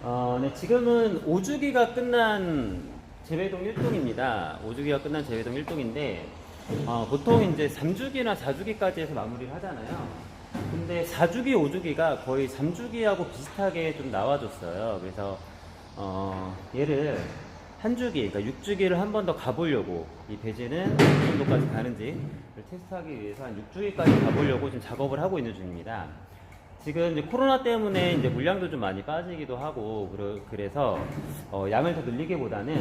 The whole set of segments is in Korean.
네, 지금은 5주기가 끝난 재배동 1동입니다. 5주기가 끝난 재배동 1동인데, 보통 이제 3주기나 4주기까지 해서 마무리를 하잖아요. 근데 4주기, 5주기가 거의 3주기하고 비슷하게 좀 나와줬어요. 그래서, 얘를 한 주기, 그러니까 6주기를 한 번 더 가보려고, 이 배지는 어느 정도까지 가는지를 테스트하기 위해서 한 6주기까지 가보려고 지금 작업을 하고 있는 중입니다. 지금 이제 코로나 때문에 이제 물량도 좀 많이 빠지기도 하고 그래서 양을 더 늘리기보다는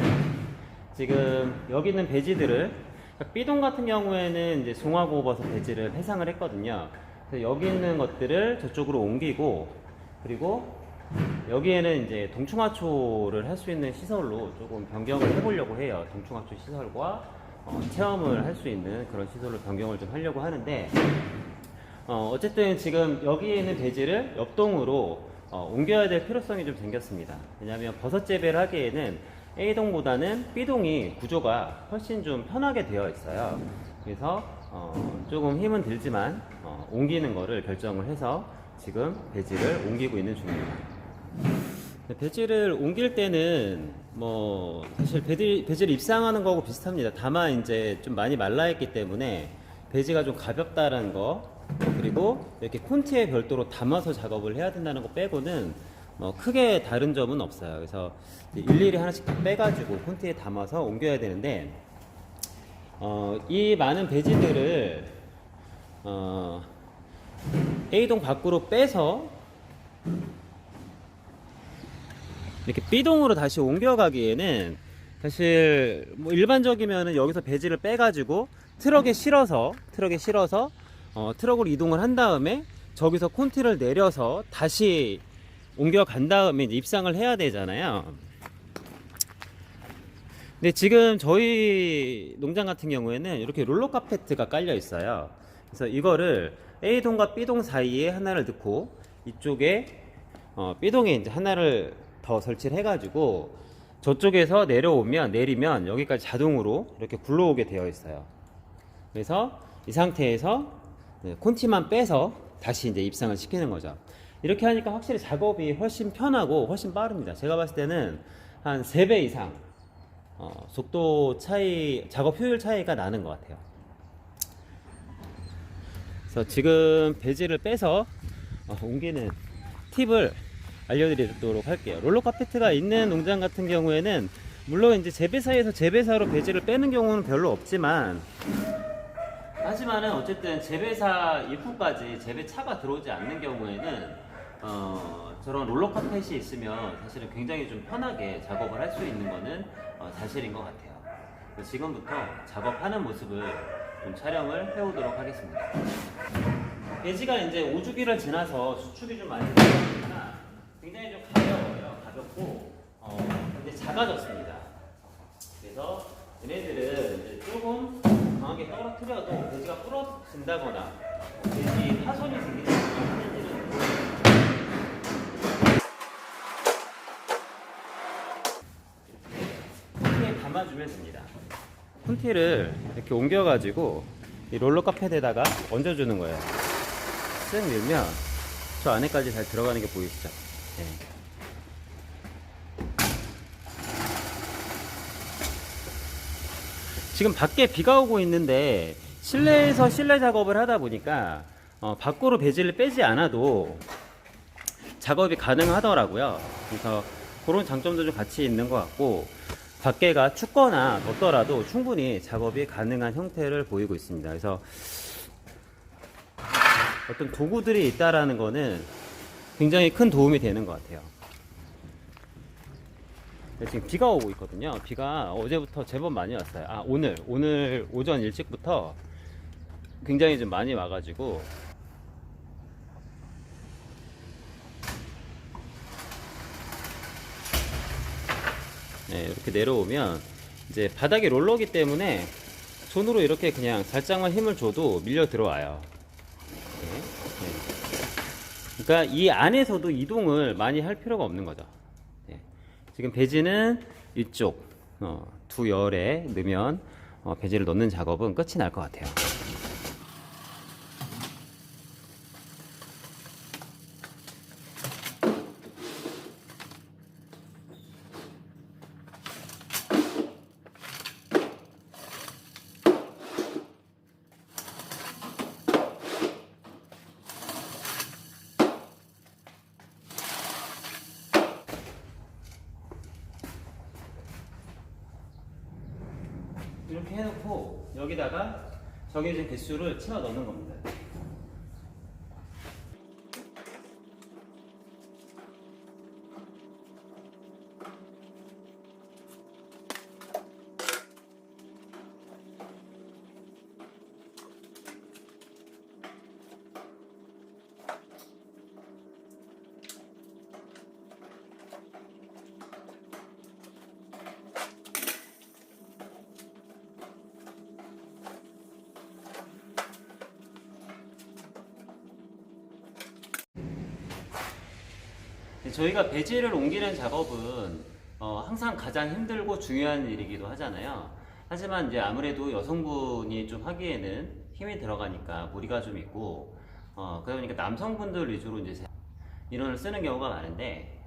지금 여기 있는 배지들을 B동 같은 경우에는 이제 송화고버섯 배지를 해상을 했거든요. 그래서 여기 있는 것들을 저쪽으로 옮기고 그리고 여기에는 이제 동충하초를 할 수 있는 시설로 조금 변경을 해보려고 해요. 동충하초 시설과 체험을 할 수 있는 그런 시설로 변경을 좀 하려고 하는데 어쨌든 지금 여기에 있는 배지를 옆동으로 옮겨야 될 필요성이 좀 생겼습니다. 왜냐하면 버섯 재배를 하기에는 A동보다는 B동이 구조가 훨씬 좀 편하게 되어 있어요. 그래서 조금 힘은 들지만 옮기는 거를 결정을 해서 지금 배지를 옮기고 있는 중입니다. 배지를 옮길 때는 뭐 사실 배지를 입상하는 거하고 비슷합니다. 다만 이제 좀 많이 말라있기 때문에 배지가 좀 가볍다는 거 그리고 이렇게 콘티에 별도로 담아서 작업을 해야 된다는 거 빼고는 뭐 크게 다른 점은 없어요. 그래서 일일이 하나씩 다 빼가지고 콘티에 담아서 옮겨야 되는데 이 많은 배지들을 A동 밖으로 빼서 이렇게 B동으로 다시 옮겨가기에는 사실 뭐 일반적이면은 여기서 배지를 빼가지고 트럭에 실어서 트럭으로 이동을 한 다음에 저기서 콘티를 내려서 다시 옮겨간 다음에 이제 입상을 해야 되잖아요. 근데 지금 저희 농장 같은 경우에는 이렇게 롤러 카페트가 깔려 있어요. 그래서 이거를 A동과 B동 사이에 하나를 넣고 이쪽에 B동에 이제 하나를 더 설치를 해가지고 저쪽에서 내리면 여기까지 자동으로 이렇게 굴러오게 되어 있어요. 그래서 이 상태에서 콘티만 빼서 다시 이제 입상을 시키는 거죠. 이렇게 하니까 확실히 작업이 훨씬 편하고 훨씬 빠릅니다. 제가 봤을 때는 한 3배 이상 속도 차이, 작업 효율 차이가 나는 것 같아요. 그래서 지금 배지를 빼서 옮기는 팁을 알려드리도록 할게요. 롤러 카페트가 있는 농장 같은 경우에는 물론 이제 재배사에서 재배사로 배지를 빼는 경우는 별로 없지만 하지만은 어쨌든 재배사 입구까지 재배차가 들어오지 않는 경우에는 저런 롤러 카펫이 있으면 사실은 굉장히 좀 편하게 작업을 할 수 있는 거는 사실인 것 같아요. 그래서 지금부터 작업하는 모습을 좀 촬영을 해오도록 하겠습니다. 배지가 이제 5주기를 지나서 수축이 좀 많이 되니까 굉장히 좀 가벼워요. 가볍고 이제 작아졌습니다. 그래서 얘네들은 이제 조금 강하게 떨어뜨려도 배지가 부러진다거나 배지 파손이 생기지 않는지는 콘티에 감아주면 됩니다. 콘티를 이렇게 옮겨가지고 이 롤러 카펫에다가 얹어주는 거예요. 쓱 밀면 저 안에까지 잘 들어가는 게 보이시죠? 네. 지금 밖에 비가 오고 있는데 실내에서 실내 작업을 하다 보니까 밖으로 배지를 빼지 않아도 작업이 가능하더라고요. 그래서 그런 장점도 좀 같이 있는 것 같고 밖에가 춥거나 덥더라도 충분히 작업이 가능한 형태를 보이고 있습니다. 그래서 어떤 도구들이 있다라는 거는 굉장히 큰 도움이 되는 것 같아요. 지금 비가 오고 있거든요. 비가 어제부터 제법 많이 왔어요. 오늘 오전 일찍부터 굉장히 좀 많이 와가지고 네, 이렇게 내려오면 이제 바닥이 롤러기 때문에 손으로 이렇게 그냥 살짝만 힘을 줘도 밀려 들어와요. 네, 네. 그러니까 이 안에서도 이동을 많이 할 필요가 없는 거죠. 네. 지금 배지는 이쪽 두 열에 넣으면 배지를 넣는 작업은 끝이 날 것 같아요. 이렇게 해놓고 여기다가 정해진 개수를 채워 넣는 겁니다. 저희가 배지를 옮기는 작업은 항상 가장 힘들고 중요한 일이기도 하잖아요. 하지만 이제 아무래도 여성분이 좀 하기에는 힘이 들어가니까 무리가 좀 있고, 그러니까 남성분들 위주로 이제 인원을 쓰는 경우가 많은데,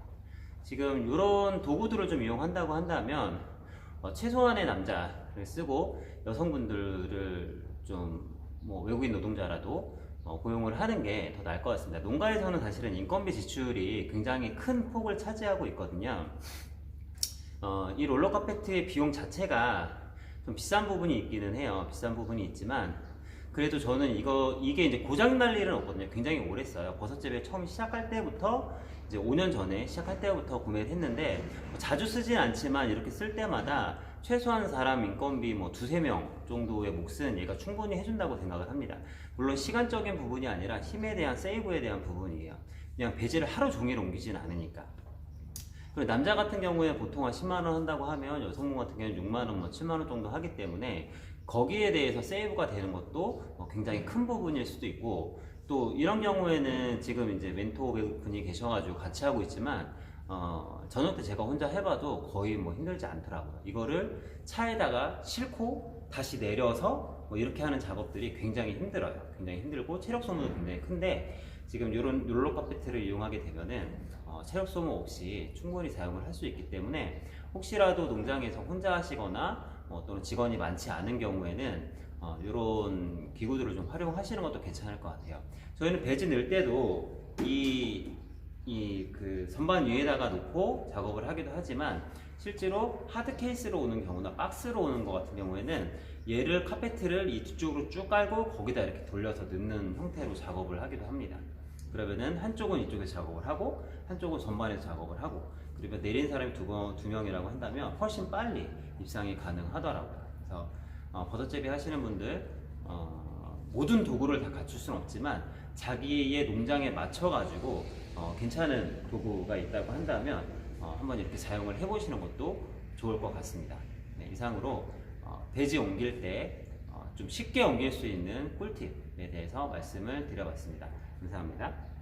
지금 이런 도구들을 좀 이용한다고 한다면 최소한의 남자를 쓰고 여성분들을 좀 뭐 외국인 노동자라도 고용을 하는 게 더 나을 것 같습니다. 농가에서는 사실은 인건비 지출이 굉장히 큰 폭을 차지하고 있거든요. 이 롤러 카페트의 비용 자체가 좀 비싼 부분이 있기는 해요. 비싼 부분이 있지만 그래도 저는 이게 이제 고장 날 일은 없거든요. 굉장히 오래 써요. 버섯재배 처음 시작할 때부터 이제 5년 전에 시작할 때부터 구매를 했는데 자주 쓰진 않지만 이렇게 쓸 때마다 최소한 사람 인건비 뭐 2~3명 정도의 몫은 얘가 충분히 해준다고 생각을 합니다. 물론 시간적인 부분이 아니라 힘에 대한 세이브에 대한 부분이에요. 그냥 배지를 하루 종일 옮기진 않으니까. 그리고 남자 같은 경우에 보통 한 10만원 한다고 하면 여성분 같은 경우는 6만원, 뭐 7만원 정도 하기 때문에 거기에 대해서 세이브가 되는 것도 굉장히 큰 부분일 수도 있고, 또 이런 경우에는 지금 이제 멘토 분이 계셔가지고 같이 하고 있지만 저녁 때 제가 혼자 해봐도 거의 뭐 힘들지 않더라고요. 이거를 차에다가 싣고 다시 내려서 뭐 이렇게 하는 작업들이 굉장히 힘들어요. 굉장히 힘들고 체력 소모도 굉장히 큰데, 지금 이런 롤러 카페트를 이용하게 되면은 체력 소모 없이 충분히 사용을 할 수 있기 때문에 혹시라도 농장에서 혼자 하시거나 또는 직원이 많지 않은 경우에는 이런 기구들을 좀 활용하시는 것도 괜찮을 것 같아요. 저희는 배지 넣을 때도 그 선반 위에다가 놓고 작업을 하기도 하지만, 실제로 하드 케이스로 오는 경우나 박스로 오는 것 같은 경우에는 얘를 카페트를 이쪽으로 쭉 깔고 거기다 이렇게 돌려서 넣는 형태로 작업을 하기도 합니다. 그러면은 한쪽은 이쪽에서 작업을 하고 한쪽은 전반에서 작업을 하고, 그리고 내린 사람이 두 명이라고 한다면 훨씬 빨리 입상이 가능하더라고요. 그래서 버섯재배 하시는 분들 모든 도구를 다 갖출 수는 없지만 자기의 농장에 맞춰 가지고 괜찮은 도구가 있다고 한다면 한번 이렇게 사용을 해보시는 것도 좋을 것 같습니다. 네, 이상으로 배지 옮길 때 좀 쉽게 옮길 수 있는 꿀팁에 대해서 말씀을 드려봤습니다. 감사합니다.